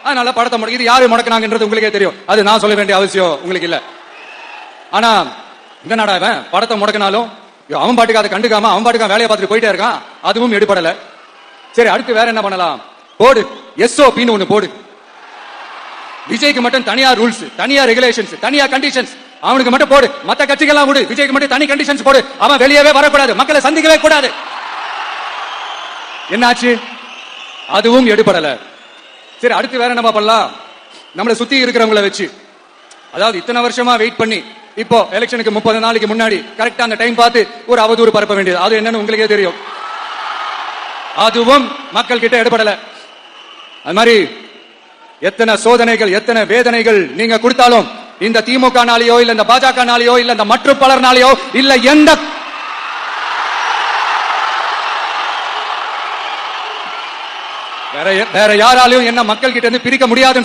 அதனால படத்தை முடக்கி, இது யாரு முடக்கினாங்கன்றது உங்களுக்கே தெரியும், அது நான் சொல்ல வேண்டிய அவசியம் உங்களுக்கு இல்ல. ஆனா இந்த நாடா இவன் படத்தை முடக்கினாலும் அவன் பாட்டுக்கு அதை கண்டுக்காம அவன் பாட்டுக்கு வேலையை பார்த்துட்டு போயிட்டே இருக்கான், அதுவும் எடுபடல. சரி, அடுத்து வேற என்ன பண்ணலாம்? போடு, SOPன்னு ஒண்ணு போடு. விஜய்க்கு மட்டும் தனியா ரூல்ஸ், தனியா ரெகுலேஷன்ஸ், தனியா கண்டிஷன்ஸ், அவனுக்கு மட்டும் போடு. மத்த கட்சிகள்லாம் விடு, விஜய்க்கு மட்டும் தனி கண்டிஷன்ஸ் போடு. அவன் வெளியவே வரக்கூடாது, மக்களை சந்திக்கவே கூடாது. என்னாச்சு? அதுவும் எடுபடல. சரி, அடுத்து வேற என்ன பண்ணலாம்? நம்மளை சுத்தி இருக்கிறவங்கள வச்சு, அதாவது இத்தனை வருஷமா வெயிட் பண்ணி இப்போ எலெக்ஷனுக்கு 30 நாளைக்கு முன்னாடி கரெக்டா அந்த டைம் பார்த்து ஒரு அவதூறு பரப்ப வேண்டியது, அது என்னன்னு உங்களுக்கே தெரியும். அதுவும் மக்கள் கிட்ட எடுபடல. அது மாதிரி எத்தனை சோதனைகள், எத்தனை வேதனைகள் நீங்க கொடுத்தாலும் இந்த திமுக நாளையோ இல்ல இந்த பாஜக நாளையோ இல்ல இந்த மற்றும் பலர் நாளையோ இல்ல எந்த வேற யாராலையும் என்ன மக்கள் கிட்ட இருந்து பிரிக்க முடியாதுன்னு